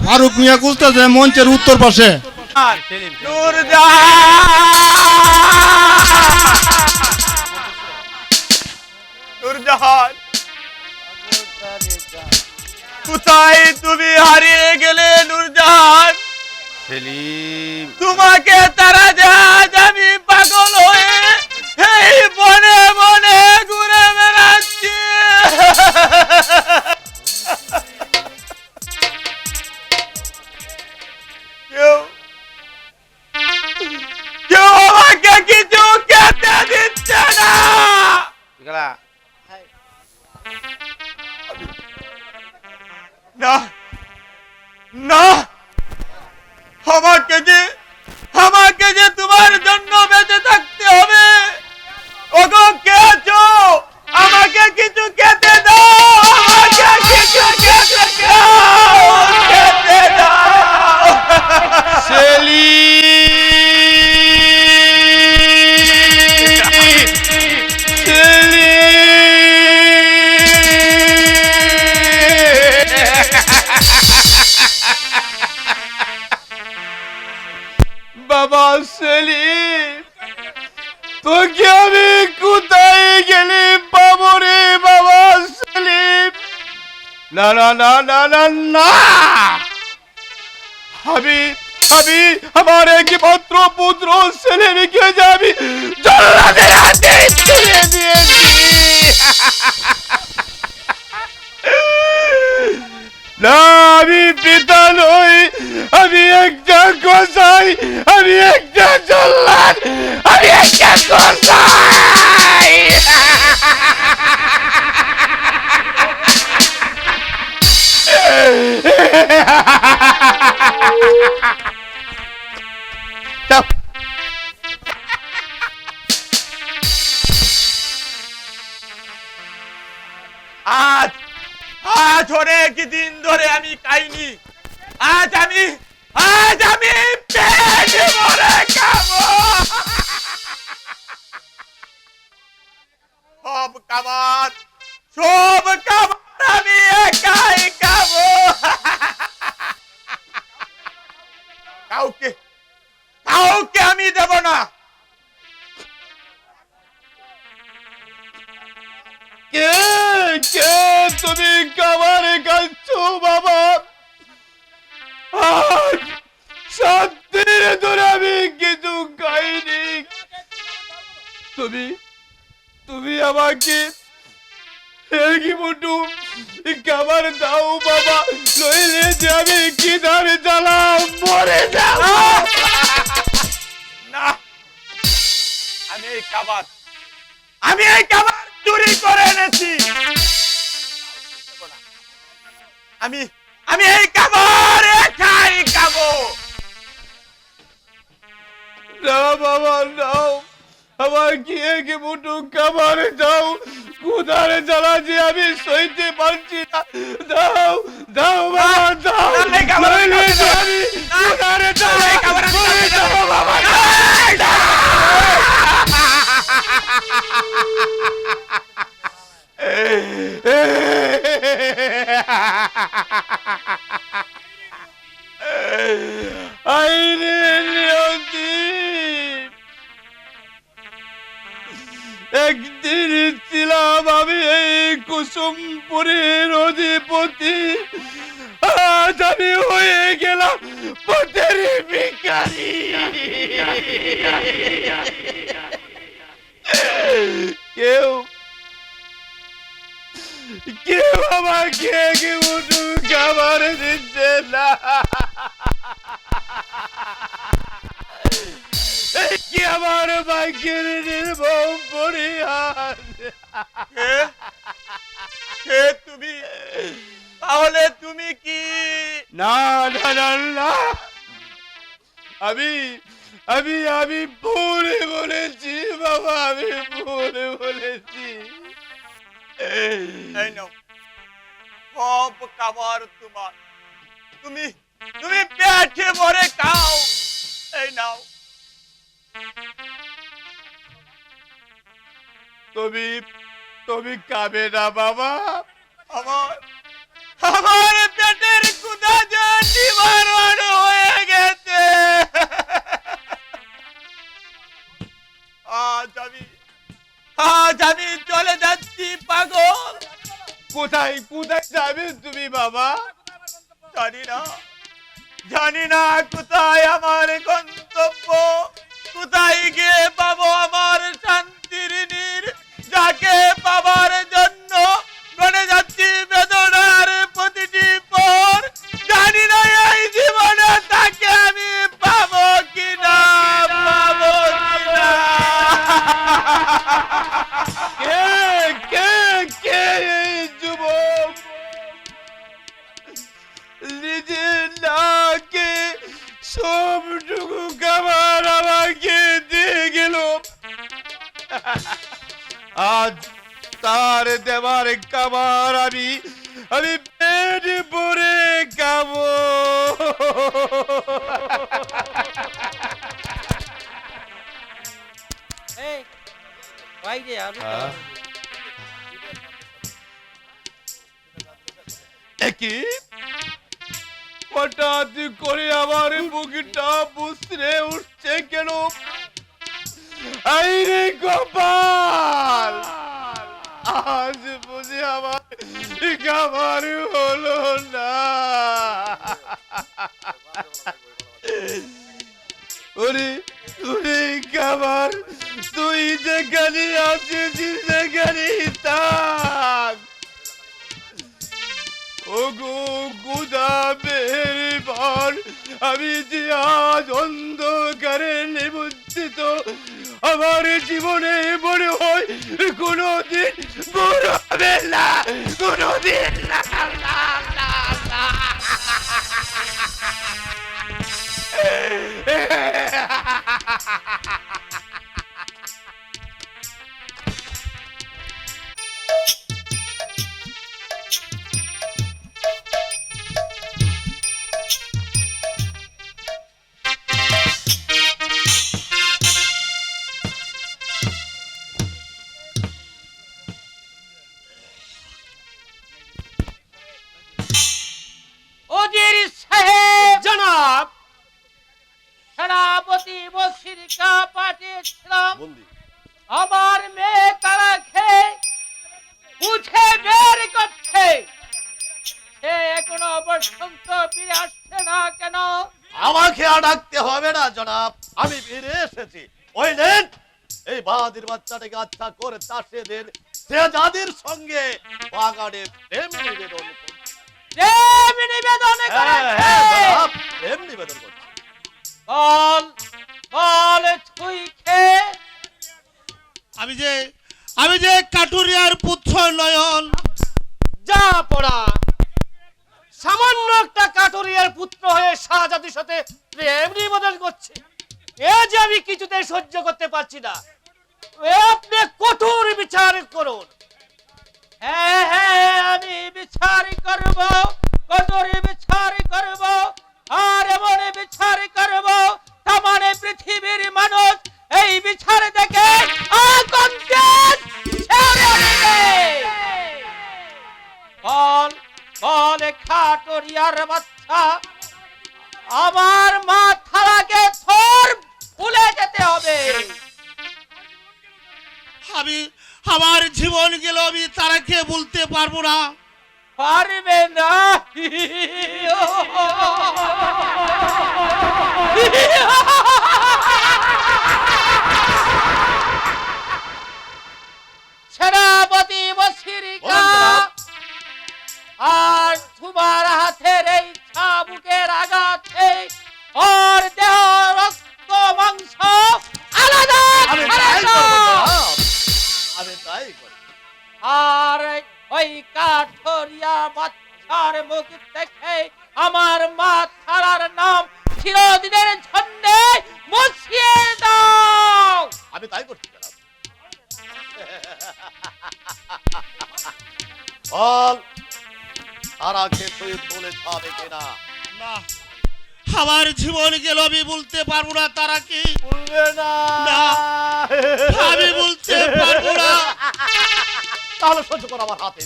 ফারুক মিয়া খুঁজতেছে মঞ্চের উত্তর পাশে। নূরজাহান, কোথায় তুমি হারিয়ে গেলে নূরজাহান? সেলিম, তোমাকে তারা যাজ আমি পাগল হয়ে এই বনে বনে ঘুরে বেড়াচ্ছি। কেউ কেউ আমাকে কিছু খেতে দিচ্ছে না। না না, আমাকে যে তোমার জন্য বেঁচে থাকতে হবে। ওগো কে আছো? আমাকে কিছু খেতে দাও, আমাকে কিছু খেতে দাও, খেতে দাও। বাবা সেলিম, তোকে আমি কোথায় গেলি পাবো রে বাবা সেলিম? না না না না না না, আমি আমি আমার একমাত্র পুত্র সেলিমকে যে আমি জল্লাদের হাতে তুলে দিয়েছি। না, আমি পিতা নই, আমি একটা গোসাই, আমি একটা জল্লাদ, আমি একটা গোসাই। আজ আজ অনেক দিন ধরে আমি খাইনি। আজ আমি পেট ভরে খাবো। সব খাবার আমি একাই খাবো। কাউকে কাউকে আমি দেব না। কে কে তুমি খাবার খাচ্ছ বাবা? আজ 7 দিন ধরে আমি কিছু খাইনি। তুমি আমাকে এক মুঠো খাবার দাও বাবা, নইলে যে আমি খিদার জ্বালা মরে যাব। না, আমি এই খাবার চুরি করে এনেছি। আমি এই খাবার একাই খাবো। না বাবা, নাও, আমাকে এক মুঠো খাবার দাও। ক্ষুধার জ্বালা যে আমি সইতে পারছি না। দাও দাও বাবা, দাও, নইলে যে আমি ক্ষুধার জ্বালা মরে যাব বাবা। আইরে নিয়তি, একদিন ছিলাম আমি এই কুসুমপুরের অধিপতি, আজ আমি হয়ে গেলাম পথের ভিখারি। কেউ আমাকে একটু খাবার দিচ্ছে না। কি আমার ভাগ্যের নির্মম পরিহাস। তুমি তাহলে তুমি কি? না না না না, আমি ভুলে বলেছি বাবা, আমি ভুলে বলেছি। এই নাও সব খাবার তোমার, তুমি পেটে ভরে খাও। এই নাও। তুমি খাবে না বাবা? আমার পেটের ক্ষুধা যে মরণ হয়ে গেছে। আজ আমি চলে যাচ্ছি পাগল। কোথায় কোথায় যাবে তুমি বাবা? জানি না কোথায় আমার গন্তব্য, কোথায় গিয়ে পাবো আমার শান্তির নীড়, যাকে পাবার জন্য গড়ে যাচ্ছি বেদনার প্রতিটি পর। জানি না এই জীবনে তাকে আমি পাবো কিনা, পাবো কিনা। কে কে কে এই যুবক নিজের নাকে সবটুকু খাবার আমাকে দিয়ে গেল, আজ তার দেবার খাবার আমি পেট ভরে খাবো। কি হঠাৎ করে আমার বুকটা বুসরে উঠছে কেন? আইরে গোপাল, আজ বুঝি আমার খাবার হলো না। ওরে ওরে খাবার, তুই যেখানে আছিস সেখানে থাক। ওগো গুদা বের, আমি যে আজ অন্ধকারে নিমজ্জিত, আমার জীবনে মনে হয় কোনোদিন বড় হবে না, কোনোদিন না, না, না, না। ওজির সাহেব, জনাব, সেনাপতি বসিরকা পাঠিয়েছিলাম আমার মেয়ে তারা খেয়ে বুঝে বের করছে। সে এখনো পর্যন্ত ফিরে আসছে না কেন? আমাকে আর ডাকতে হবে না জনাব, আমি ফিরে এসেছি। ওই নেন এই বাহাদির বাচ্চাটাকে আচ্ছা করে তাসে দেন, সে যাদের সঙ্গে বাগানে প্রেম নিবেদন করছে। প্রেম নিবেদন করেছে? জনাব, প্রেম নিবেদন করছে। বল বল তুই খেয়ে। আমি যে কাটুরিয়ার পুত্র নয়ন। যা পড়া, সামান্য একটা কাটুরিয়ার পুত্র হয়ে শাহজাদির সাথে প্রেম নিবেদন করছে, এ যে আমি কিছুতে সহ্য করতে পারছি না। আপনি কঠোর বিচার করুন। হ্যাঁ হ্যাঁ, আমি বিচার করব, কঠোর বিচার করব, আর এমন বিচার করব তা মানে পৃথিবীর মানুষ এই বিচার দেখে বল বল খাটুরিয়ার বাচ্চা, আমার মাথাটাকে থর ভুলে যেতে হবে। আমার জীবন গেল, আমি তারাকে বলতে পারবো না। পারবে না? সেনাপতি বসিরিকা, আর তোমার হাতের এই চাবুকের আঘাতে ওর দেহ রক্ত মাংস আলাদা আমি করে তাই দাও। করব জনাব, আমি তাই করব। আর ওই কাঠুরিয়া বাচ্চার মুখ দেখে আমার মাথার নাম চিরদিনের জন্য মুছিয়ে দাও। আমি তাই করছি জনাব। বল তারাকে তুই বলে যাবে কিনা? না, আমার জীবন গেল, আমি বলতে পারবো না তারাকে। বলবে না? না, আমি বলতে পারবো না। তাহলে সহ্য কর আমার হাতে।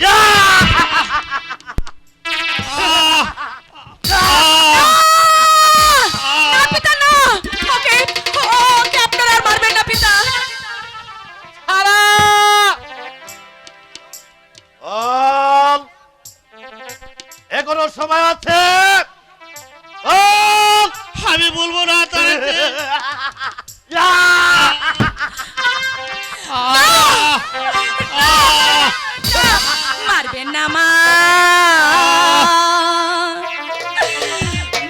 না পিতা না, ওকে ওকে আপনারা আর মারবেন না পিতা। ছাড়া বল, এখনো সময় আছে। বল। আমি বলবো না তারেকে। মারবেন না মা,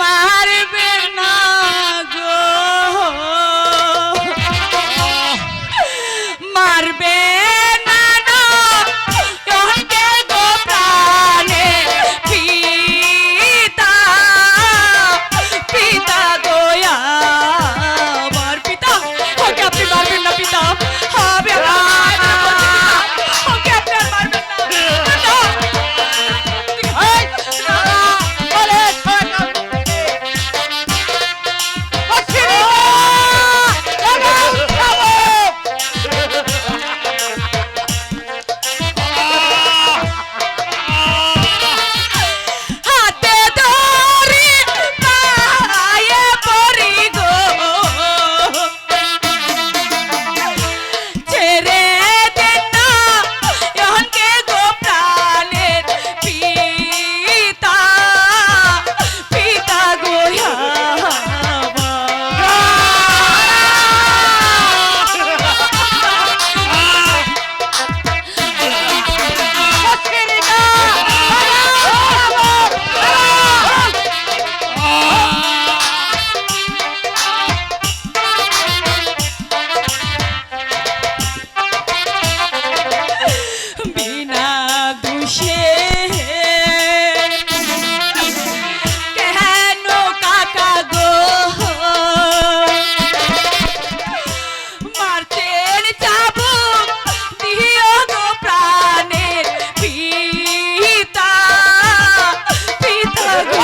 মারবেন না গো, মারবেন না না, ওকে গো প্রাণে পিতা, পিতা গো আমার পিতা, ওকে আপনি মারবেন না পিতা, হবে ওকে আপনি আর মারবেন না। হাতে ধরি পায়ে পড়ি গো, ছেড়ে দেন না ইহনকে গো প্রাণের পিতা, পিতা গো বিনা দোষে কেন কাকা গো মারতেন চাবুক দিও গো প্রাণের পিতা, পিতা গো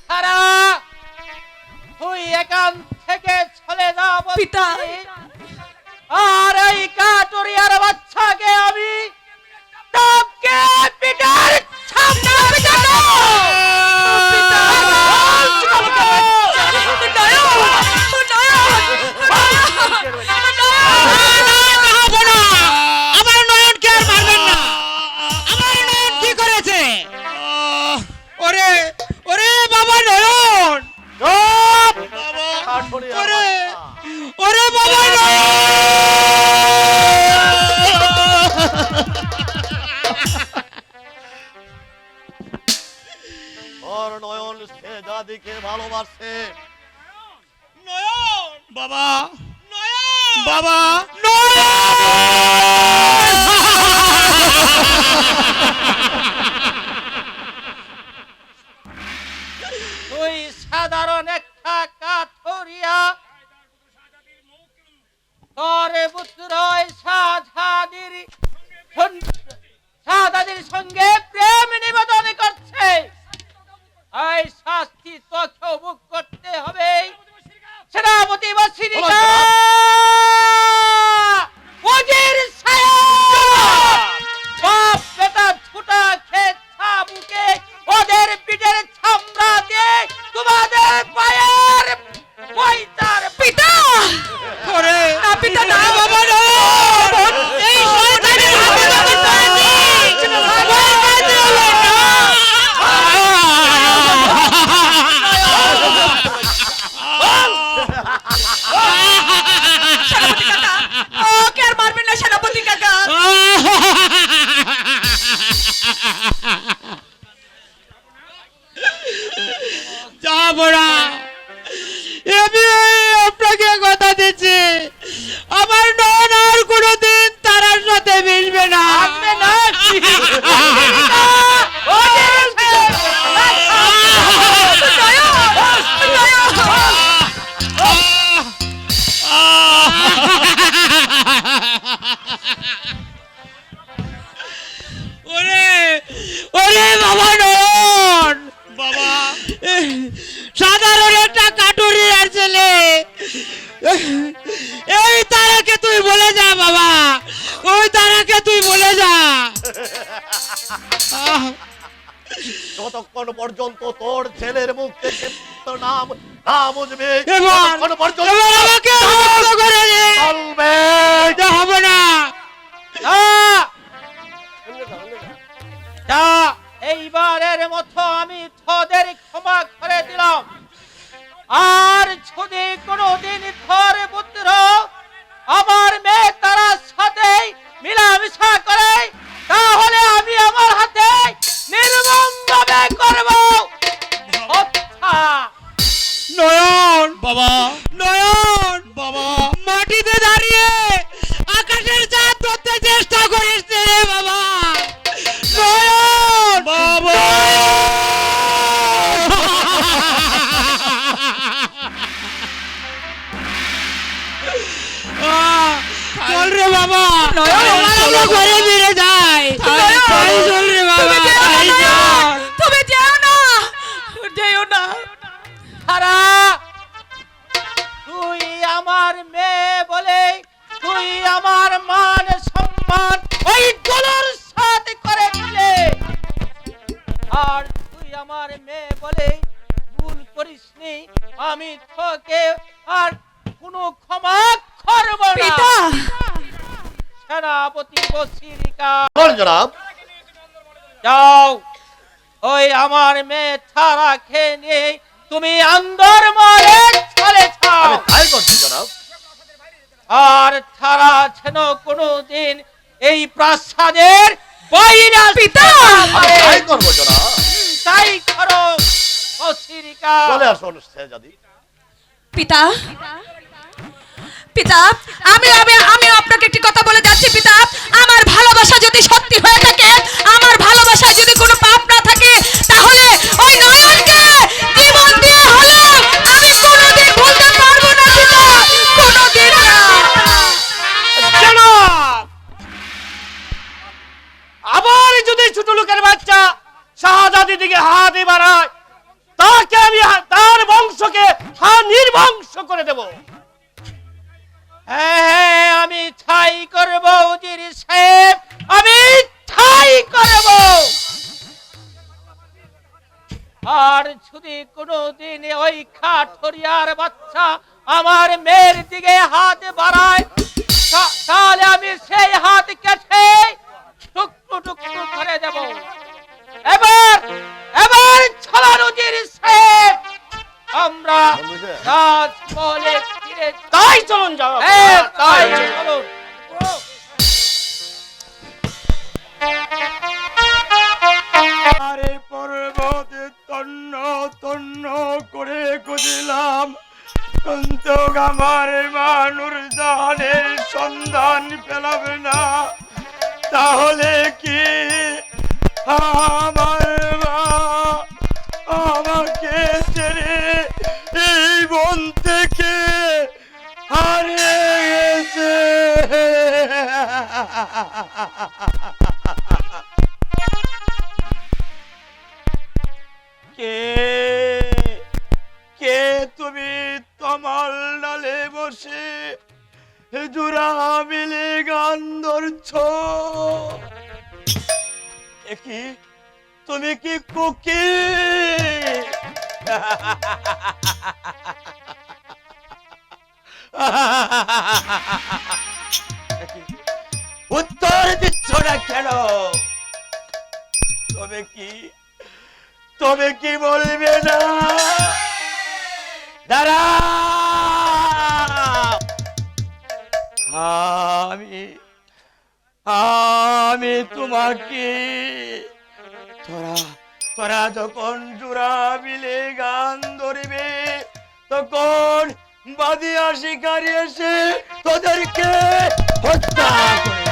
ছাড়া তুই এখান থেকে চলে যা বলছি। পিতা। আর এই কাটুরিয়ার বাচ্চাকে আমি টপকে পিটার সামনে পিটাবো। পিতা। আমার নয়নকে আর মারবেন না। আমার নয়ন কি করেছে? ওরে ওরে বাবা নয়ন, কাঠুরিয়ার ওরে বাচ্চা। ওরে বাবা নয়ন। ওর নয়ন সে জাদিকে ভালোবাসে। বাবা বাবা তুই সাধারণ একটা কাঠুরিয়া, তোর পুত্র সাধাদির সঙ্গে প্রেম নিবেদন করছে। এই শাস্তি তোকেও ভোগ করতে হবে। সেনাপতি বাসিনিকা ওজির সাহেব, বাপ বেটা ছুটা খেত বুকে ওদের পিঠের ছামড়া দিয়ে তোমাদের পায়ের পয়তার পিতা। ওরে পিতা না বাবা নয়ন, এই শয়তানের হাতে আমি ধরেছি। যাবো না। আমি আপনাকে কথা দিচ্ছি, আমার নন আর কোনোদিন তারার সাথে মিশবে না। ওরে ওরে বাবা নয়ন, বাবা সাধারণ একটা কাটুরিয়ার ছেলে, এই তারাকে তুই বলে যা বাবা, ওই তারাকে তুই বলে যা। যতক্ষণ পর্যন্ত তোর ছেলের মুখ থেকে তোর নাম না বুঝবে এবার ততক্ষণ পর্যন্ত এবার আমাকে মুক্ত করে দে। চলবে। এটা হবে না। এইবারের মতো আমি তোদের ক্ষমা করে দিলাম। আর যদি কোনোদিন তোর পুত্র আমার মেয়ে তারার সাথে মিলামিশা করে, তাহলে আমি আমার হাতে নির্মমভাবে করব। আচ্ছা নয়ন বাবা নয়ন, বাবা মাটিতে দাঁড়িয়ে আকাশের চাঁদ ধরতে চেষ্টা করিস রে বাবা। নয়ন বাবা চল রে বাবা, নয়ন, আমরা ঘরে ফিরে যাই। তাই চল রে বাবা, তাই চল। তুমি যেও না, যেও না। তারা, তুই আমার মেয়ে বলে তুই আমার মান সম্মান ওই দোলর সাথে করে দিলে, আর তুই আমার মেয়ে বলে ভুল করিসনি। আমি তোকে আর কোনো ক্ষমা করব না। পিতা, সেনাপতি বসিরিকা, বল জনাব। যাও ওই আমার মেয়ে ছাড়া খেয়ে নিয়ে তুমি আন্দর মরে চলে যাও। আমি তাই করছি জনাব। আর ছাড়া যেন কোনোদিন এই প্রাসাদের বাইরে পিতা, আমি তাই করবো জনাব। তাই করো বসিরিকা। চলে আসুন শেহজাদি। পিতা, পিতা, আমি আমি আমি আপনাকে একটি কথা বলে যাচ্ছি পিতা। আমার ভালোবাসা যদি সত্যি হয়ে থাকে, আমার ভালোবাসায় যদি কোনো পাপ না থাকে, তাহলে ওই নয়নকে জীবন দিয়ে হলেও আমি কোনোদিন ভুলতে পারবো না পিতা, কোনোদিন না। জনাব, আবার যদি ছোট লোকের বাচ্চা শাহজাদির দিকে হাত বাড়ায়, তাকে আমি তার বংশকে নির্বংশ করে দেব। হ্যাঁ, আমি ছাই করব উজির সাহেব, আমি ছাই করব। আর যদি কোনোদিন ওই কাঠরিয়ার বাচ্চা আমার মেয়ের দিকে হাত বাড়ায়, তাহলে আমি সেই হাত কেটে টুকরো টুকরো করে দেব। এবার এবার ছলার উজির সাহেব, আমরা রাজমহলে ফিরে তাই চলুন যাও। তাই চলুন। আরে পর্বত তন্ন তন্ন করে খুঁজলাম, কিন্তু আমার মানুর জাহানের সন্ধান পেলাবে না। তাহলে কি আমার মা আমাকে ছেড়ে এই বন থেকে হারিয়ে গেছে? কে কে তুমি তমাল ডালে বসে জোড়া মিলে গান ধরছ? কি তুমি কি কুকি? উত্তর দিচ্ছ না কেন? তবে কি বলবে না? দাঁড়া, আমি তোমাকে তোরা যখন জোড়া মিলে গান ধরে তখন বাদিয়া শিকারী এসে তোদেরকে হত্যা করে।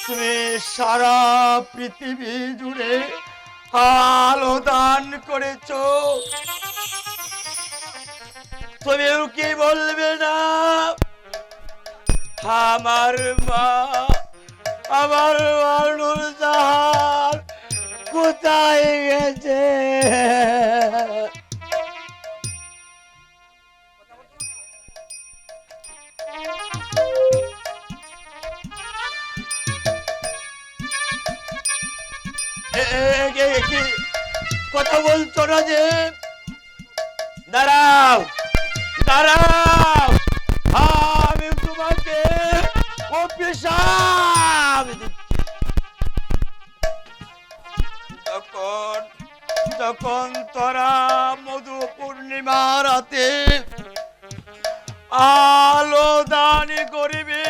তুমি সারা পৃথিবী জুড়ে আলো দান করেছো, তুমিও কি বলবে না আমার মা, আমার মানুষ জাহান কোথায় গেছে? কথা বলছো না যে? দাঁড়াও দাঁড়াও, আমি তোমাকে অভিশাপ দিচ্ছি। যখন তোরা মধু পূর্ণিমা রাতে আলো দানি করিবে,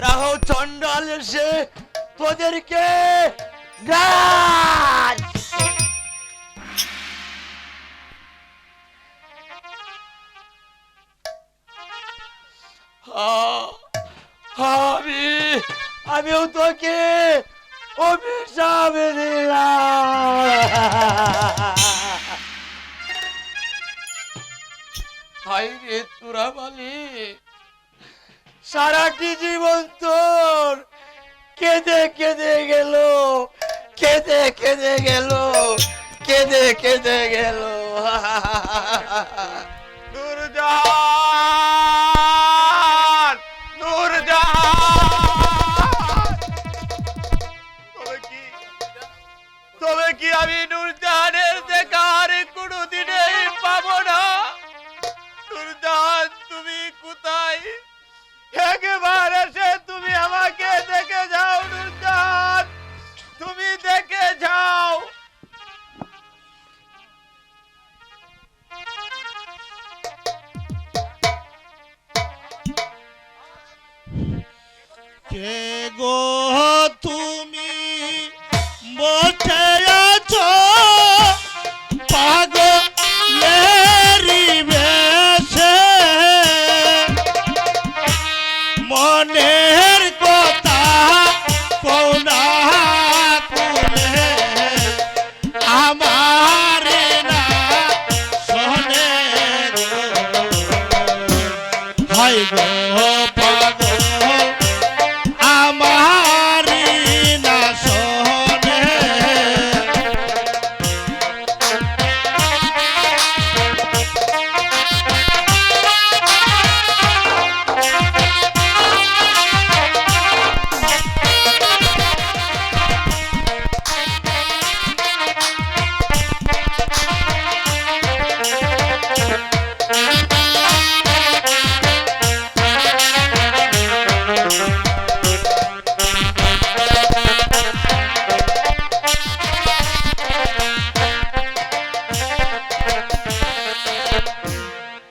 রাহু চন্ডাল এসে তোদেরকে গাছ আমিও তোকে অভিশাপ দিলাম। হাই রে তোরা বলি, সারাটি জীবন তোর কেঁদে কেঁদে গেল, কেঁদে কেঁদে গেল, কেঁদে কেঁদে গেল। নূরজাহান, নূরজাহান, তবে কি আমি নূরজাহানের দেখা আর কোনোদিনই পাবো না? নূরজাহান তুমি কোথায়? একবার এসে তুমি আমাকে দেখে যাও নূরজাহান, তুমি দেখে যাও। কে গো তুমি বসে আছো পাগলেরি বেশে, মনের কথা কোনা কুলে আমার না শোনে গো, হাই গো পাগল আমার না শোনে।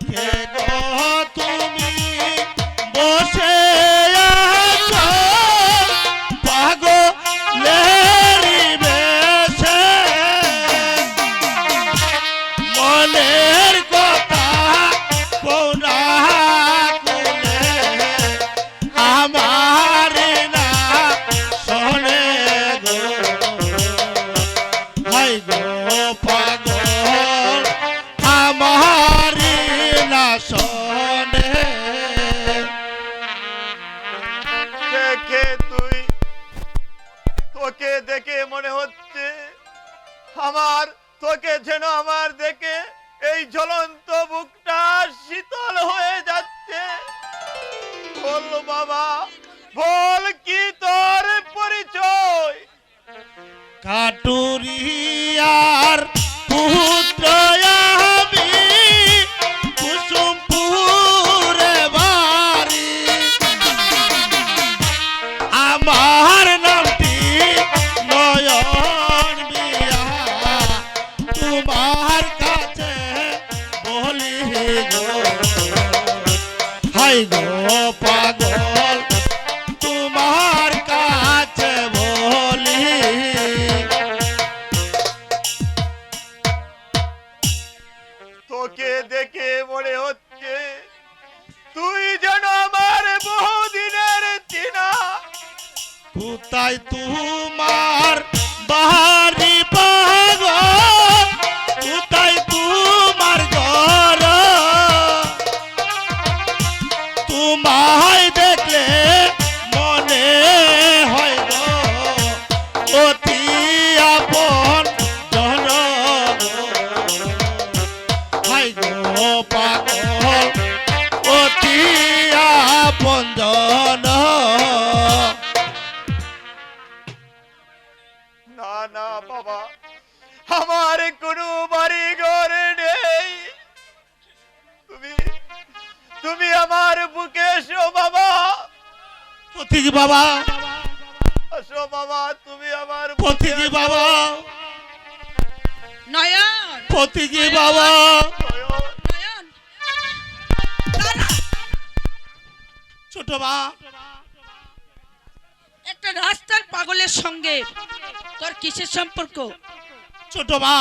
কে গো তুমি বসে আছো পাগলেরি বেশে, মনের কথা কোনা কুলে আমার না শোনে গো, হাই গো পাগল আমার না শোনে। দেখে তুই, তোকে দেখে মনে হচ্ছে আমার, তোকে যেন আমার দেখে এই জ্বলন্ত বুকটা শীতল হয়ে যাচ্ছে। বল বাবা, বল কি তোর পরিচয়? কাটুরিয়ার পুত্র আমি, কুসুমপুরে বাড়ি, আমার নামটি নয়ন বিয়া, তোমার কাছে বলি গো, হাই হাই গো পাগল তোমার কাছে বলি তোকে দেখে মনে হচ্ছে তুই যেন আমার বহুদিনের চিনা। কোথায় তোমার বাড়ি পাগল কোথায় তোমার ঘর তোমায় দেখলে মনে হয় গো অতি আপন জন হাই গো পাগল অতি আপন জন না না বাবা, আমার কোনো বাড়ি ঘর নেই। তুমি তুমি আমার বুকে এসো বাবা, পথিক বাবা এসো বাবা, তুমি আমার পথিক বাবা নয়ন পথিক বাবা নয়ন দাঁড়া। ছোট মা একটা রাস্তার পাগলের সঙ্গে তোর কিসের সম্পর্ক? ছোট মা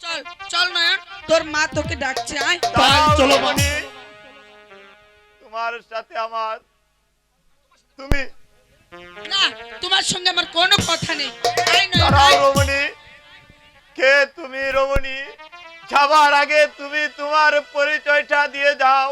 চল চল নয়ন, তোর মা তোকে ডাকছে, আয়। তাই চলো মা। রমণী, তোমার সাথে আমার তুমি না, তোমার সঙ্গে আমার কোনো কথা নেই। আয় নয়ন, দাঁড়াও আয়। রমণী, কে তুমি রমণী? যাবার আগে তুমি তোমার পরিচয়টা দিয়ে দাও।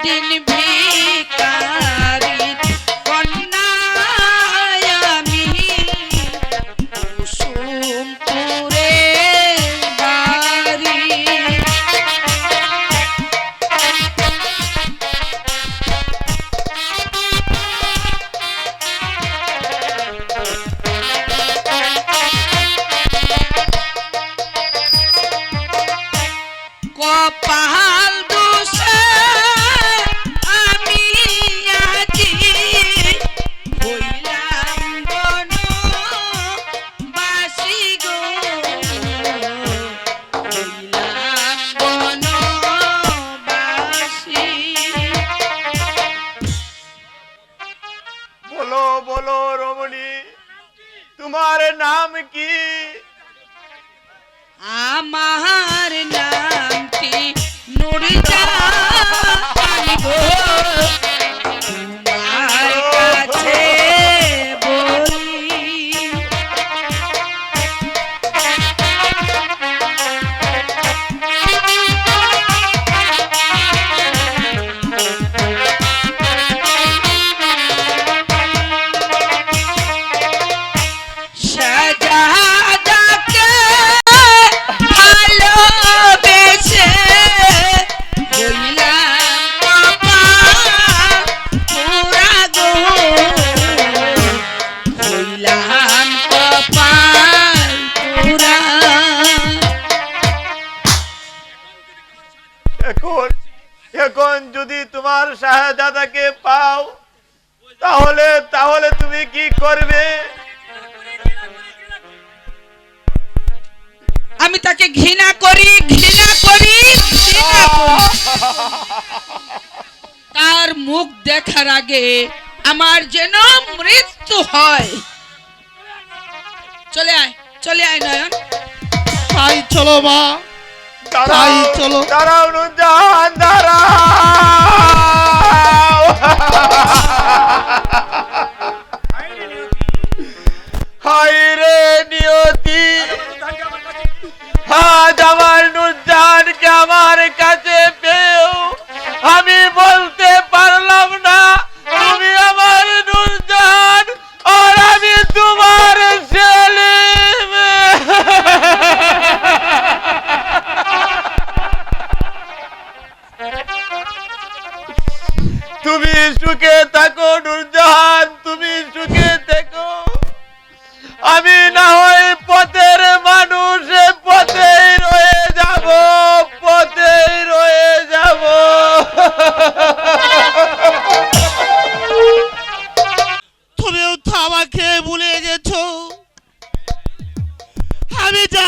দিন ভিখারি কন্যা আমি কুসুমপুরে বাড়ি। কপাল দোষে আমি আজি হইলাম বনবাসী গো, হইলাম বনবাসী। বলো বলো রমণী, তোমার নাম কি? আমার নামটি নুরজাহান গো, তোমার কাছে বলি। শাহজাদাকে ভালোবেসে হইলাম কপাল পোড়া গো, হইলাম কপাল পোড়া। এখন এখন যদি তোমার শাহজাদাকে পাও তাহলে তাহলে তুমি কি করবে? আমি তাকে ঘৃণা করি ঘৃণা করি ঘৃণা করি। তার মুখ দেখার আগে আমার যেন মৃত্যু হয়। চলে আয় নয়ন। তাই চলো মা তাই চলো। দাঁড়াও নুরজাহান, দাঁড়াও। হায় রে নিয়তি, আজ আমার নুরজাহানকে আমার কাছে পেও আমি বলতে পারলাম না তুমি আমার নুরজাহান আর আমি তোমার সেলিম।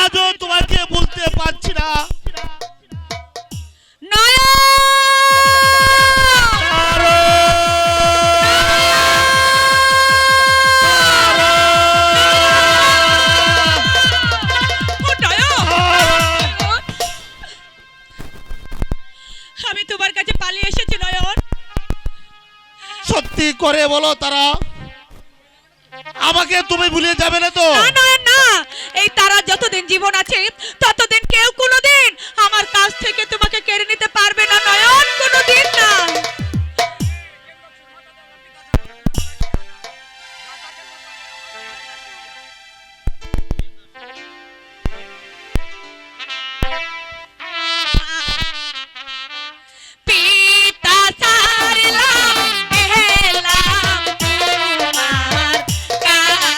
আজও তোমাকে বলতে পারছি না। আমি তোমার কাছে পালিয়ে এসেছি নয়ন। সত্যি করে বলো তারা, আমাকে তুমি ভুলে যাবে না তো? না নয়ন না, এই তারা যতদিন জীবন আছে ততদিন কেউ কোনোদিন আমার কাছ থেকে তোমাকে কেড়ে নিতে পারবে না নয়ন, কোনোদিন না। পিতা সারলাম এলাম তোমার কাছে।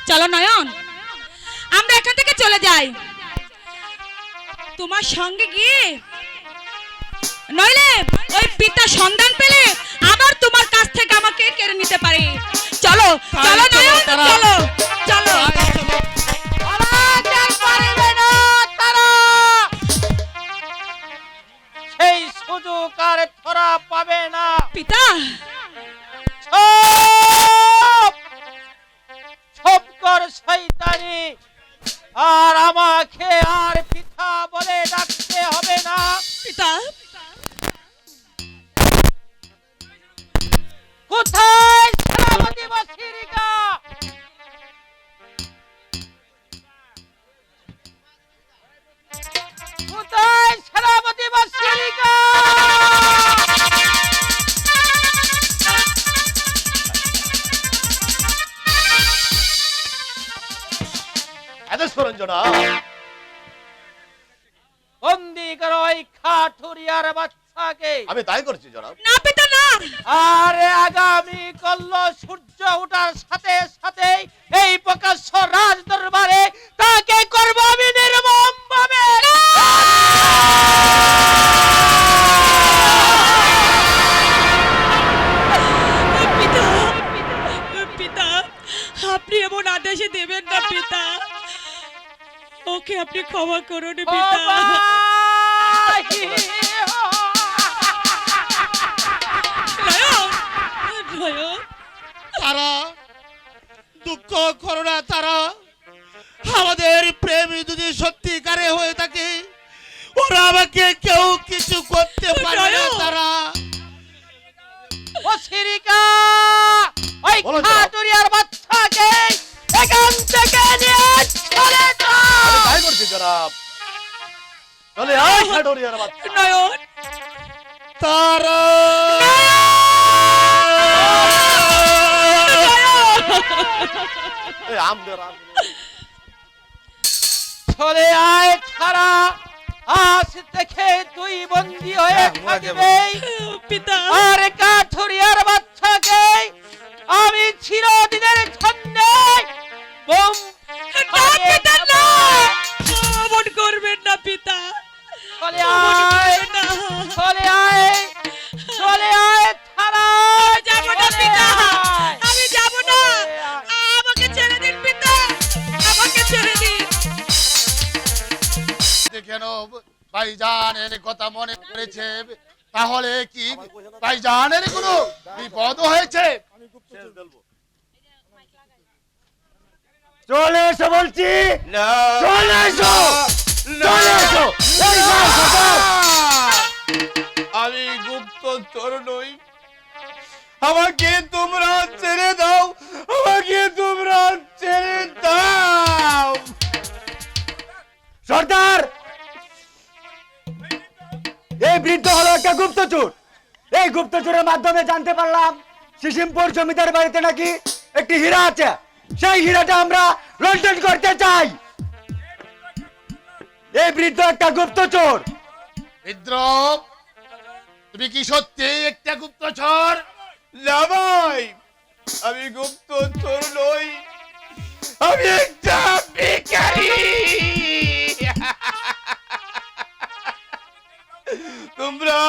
চলো নয়ন, আমরা এখান থেকে চলে যাই। তোমার সঙ্গে গিয়ে নইলে ওই পিতা সন্ধান পেলে আবার তোমার কাছ থেকে আমাকে কেড়ে নিতে পারে। চলো চলো নয়ন, চলো চলো। সেই সুযোগ আর তোরা পাবে না। পিতা সবকর শয়তানি, আর আমাকে আর পিতা বলে ডাকতে হবে না। পিতা কোথায় সেনাপতি বাসিরিকা? কোথায় সেনাপতি বাসিরিকা? এত শোনেন জনাব, বন্দি করো ওই খাটুরিয়ার বাচ্চাকে। আমি তাই করছি জনাব। না পিতা না, আরে আগামী কল্ল সূর্য ওঠার সাথে সাথে এই প্রকাশ্য রাজ দরবারে তাকে করব আমি নির্মম ভাবে। পিতা পিতা আপনি এমন আদেশে দেবেন না পিতা, ওকে আপনি ক্ষমা করুন পিতা। নয়ন, নয়ন, তারা দুঃখ করো না তারা, আমাদের প্রেম যদি সত্যিকারে হয়ে থাকে ওরা আমাকে কেউ কিছু করতে পারে না তারা। ও সিরিকা, ওই বলো জনাব। খাটুরিয়ার বাচ্চাকে এখান থেকে নিয়ে চলে যাও। আমি তাই করছি জনাব। চলে আয় খাটুরিয়ার বাচ্চা। নয়ন, তারা এই আমদের চলে আয় ছাড়া, আজ থেকে তুই বন্দী হয়ে থাকবে। পিতা আর কাঠুরিয়ার বাচ্চাকে আমি চিরদিনের জন্য বোম না পিতা না, এমন করবেন না পিতা। চলে আয়, চলে আয়, চলে আয় ছাড়া। যাব না পিতা, আমি যাব না, আমাকে ছেড়ে দিন পিতা, আমাকে ছেড়ে দিন। কেন ভাইজানের কথা মনে পড়েছে? তাহলে কি ভাইজানের কোনো বিপদ হয়েছে? চলে এসো বলছি, চলে এসো, চলে এসো। আমি গুপ্তচর নই, আমাকে তোমরা ছেড়ে দাও, আমাকে তোমরা ছেড়ে দাও। সর্দার, এই বৃদ্ধ হলো একটা গুপ্তচর। এই গুপ্তচরের মাধ্যমে জানতে পারলাম সিসিমপুর জমিদার বাড়িতে নাকি একটি হীরা আছে। সেই হীরাটা আমরা লন্ডন করতে চাই। এই বৃদ্ধ একটা গুপ্তচর। বিদ্রোহ, তুমি কি সত্যি একটা গুপ্তচর? না ভাই, আমি গুপ্তচর নই, আমি একটা ভিখারি। তোমরা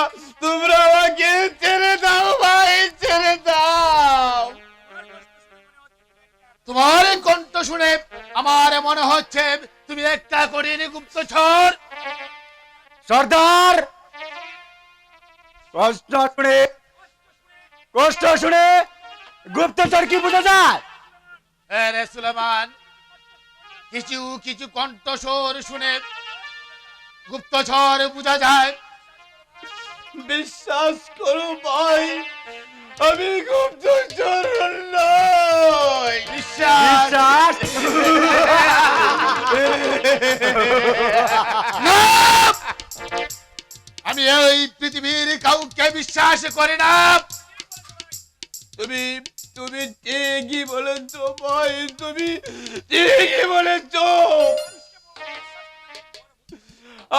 তোমরা আমাকে ছেড়ে দাও ভাই, ছেড়ে দাও। তোমার এই কণ্ঠ শুনে আমার মনে হচ্ছে তুমি একটা করিনি গুপ্তচর। সর্দার, কষ্ট শুনে গুপ্তচর কি বোঝা যায়? হ্যাঁ রে সুলেমান, কিছু কিছু কণ্ঠস্বর শুনে গুপ্তচর বোঝা যায়। বিশ্বাস করো ভাই, আমি গুপ্তচর নই। বিশ্বাস না! আমি এই পৃথিবীর কাউকে বিশ্বাস করি না। তুমি তুমি ঠিকই বলেছো ভাই, তুমি ঠিকই বলেছো।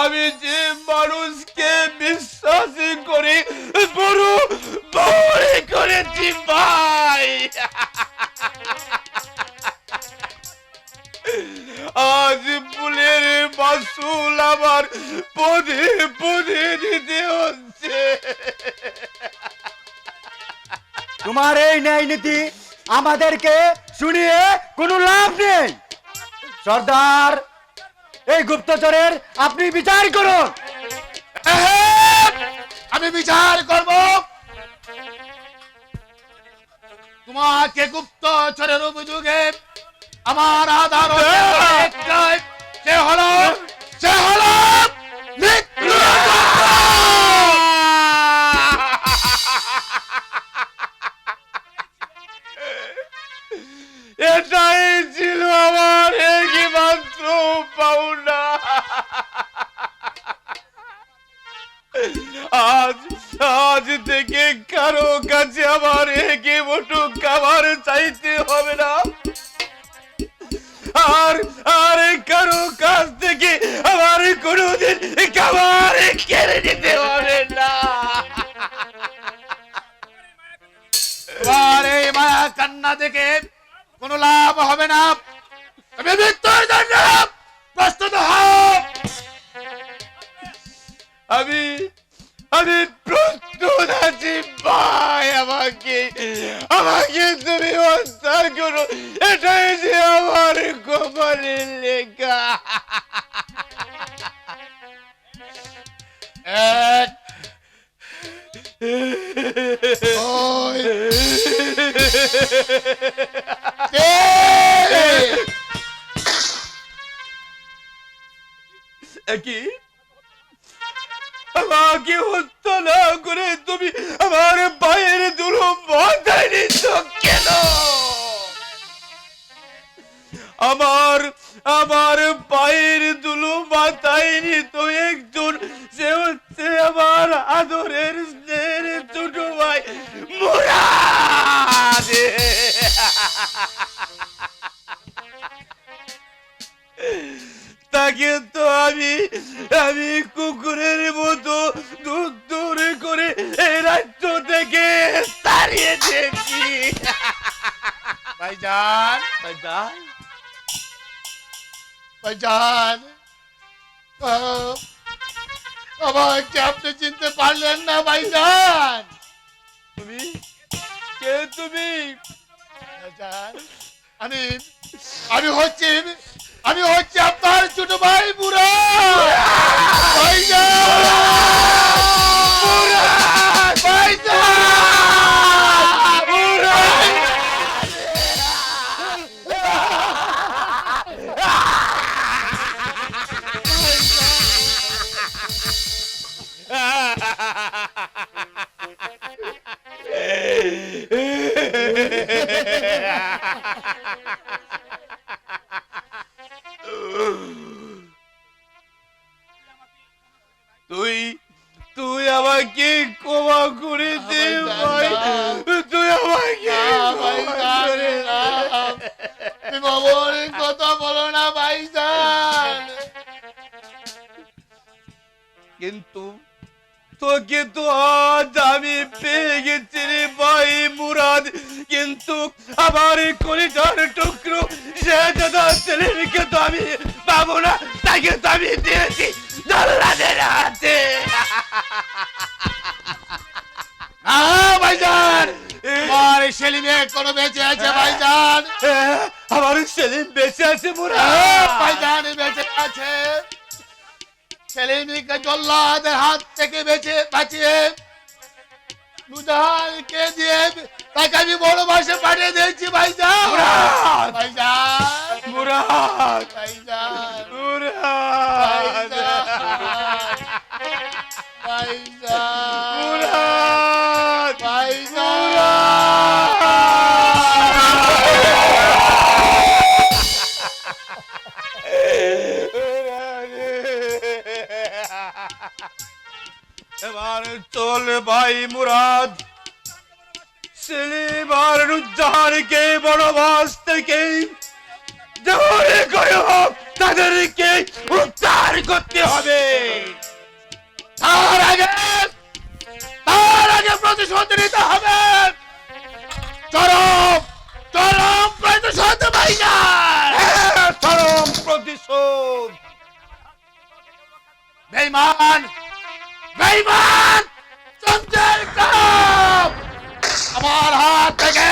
আমি যে মানুষকে বিশ্বাস করি বড় ভুল করেছি ভাই। চুল আমার পদে পদে দিতে হচ্ছে। তোমার এই ন্যায় নীতি আমাদেরকে শুনিয়ে কোনো লাভ নেই। সর্দার, এই গুপ্তচরের আপনি বিচার করুন। আমি বিচার করব। তোমাকে গুপ্তচরের অভিযোগে আমার আদালতে একটাই, সে হলো এটাই ছিল আমার একমাত্র পাওনা। আজ থেকে কারো কাছে আমার একে মুঠো খাবার চাইতে হবে না, আর কারো কাছ থেকে আমার কোনোদিন খাবার কেড়ে নিতে হবে না। তোমার এই মায়া কান্না দেখে কোনো লাভ হবে না। তুমি মৃত্যুর জন্য প্রস্তুত হও। আমি প্রস্তুত আছি ভাই। আমাকে তুমি হত্যা করো, এটাই যে আমার কপালের লেখা। এক, দুই, তিন। কি আমাকে হত্যা না করে তুমি আমার পায়ের ধুলো মাথায় নিচ্ছ কেন? আমার পায়ের ধুলো মাথায় নিত একজন, সে হচ্ছে আমার আদরের স্নেহের ছোট ভাই মুরাদ। তাকে তো আমি কুকুরের মতো দূর দূর করে এই রাজ্য থেকে তাড়িয়ে দিয়েছি। ভাইজান, ভাইজান, আমাকে আপনি চিনতে পারলেন না ভাইজান? তুমি কে? তুমি ভাইজান, আমি হচ্ছে আপনার ছোট ভাই বুড়া। ভাইজান, তুই আমাকে ক্ষমা করে দে ভাই। তুই আমাকে ক্ষমা করে দে। তুমি বাবার কথা বলো না ভাইজান। কিন্তু তোকে তো আজ আমি পেয়ে গেছি রে ভাই মুরাদ। কিন্তু আমার কলিজার টুকরো শেহজাদা সেলিমকে তো আমি পাবো না, তাকে তো আমি দিয়েছি জল্লাদের হাতে। না ভাইজান, আমার সেলিমে এখনো বেঁচে আছে ভাইজান। আমার সেলিম বেঁচে আছে মুরাদ? ভাইজান বেঁচে আছে। সেলিমকে জল্লাদের হাত থেকে বাঁচিয়ে নুজাহানকে দিয়ে তাকে আমি বড় মাসে পাঠিয়ে দিয়েছি ভাইজান। ভাইজান, মুরাদ, ভাইজান, মুরাদ, ভাইজান, মুরাদ, ভাইজান। এবার চল ভাই মুরাদ, সেলিম আর নুজাহানকে বনবাস থেকে যেমন করে হোক তাদেরকে উদ্ধার করতে হবে। তার আগে প্রতিশোধ নিতে হবে। চরম প্রতিশোধ ভাইজান। চরম প্রতিশোধ। বেঈমান বেঈমান চন্দ্রের কাপ আমার হাত থেকে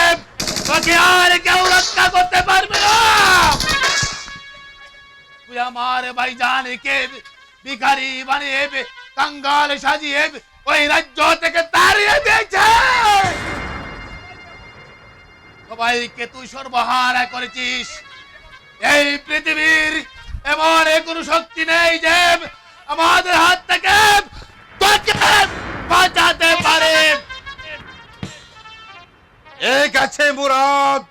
তোকে আর কেউ রক্ষা করতে পারবে না। তুই আমার ভাইজানকে ভিখারি বানিয়ে কাঙ্গাল সাজিয়ে ওই রাজ্য থেকে তাড়িয়ে দিয়েছে। সবাইকে তুই সর্বহারা করেছিস। এই পৃথিবীর এমন কোনো শক্তি নেই যে আমাদের হাত থেকে তোকে বাঁচাতে পারে। এক আছে মুরাদ।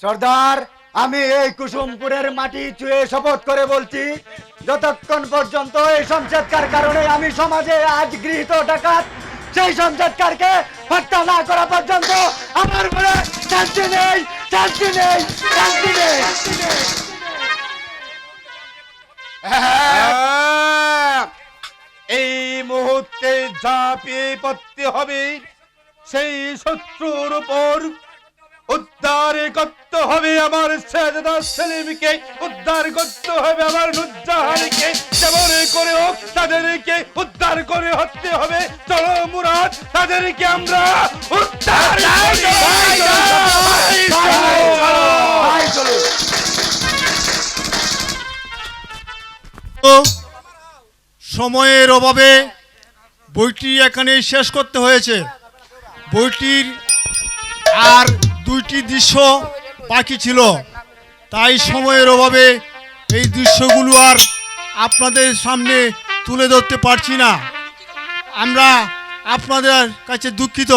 সর্দার, আমি এই কুসুমপুরের মাটি ছুঁয়ে শপথ করে বলছি, যতক্ষণ পর্যন্ত এই সংসারকার কারণে আমি সমাজে আজ গৃহীত ডাকাত, সেই সংসারকারকে হত্যা না করা পর্যন্ত আমার মনে শান্তি নেই, শান্তি নেই, শান্তি নেই। এই মুহূর্তে ঝাঁপিয়ে পড়তে হবে সেই শত্রুর উপর। উদ্ধার করতে হবে আমার শাহজাদা সেলিমকে, উদ্ধার করতে হবে আমার নুরজাহানকে। যেমন করে হোক তাদেরকে উদ্ধার করে হতে হবে। চলো মুরাদ, তাদেরকে আমরা উদ্ধার সময়ের অভাবে বইটি এখানে শেষ করতে হয়েছে। বইটির আর 2টি দৃশ্য বাকি ছিল, তাই সময়ের অভাবে এই দৃশ্যগুলো আর আপনাদের সামনে তুলে ধরতে পারছি না। আমরা আপনাদের কাছে দুঃখিত।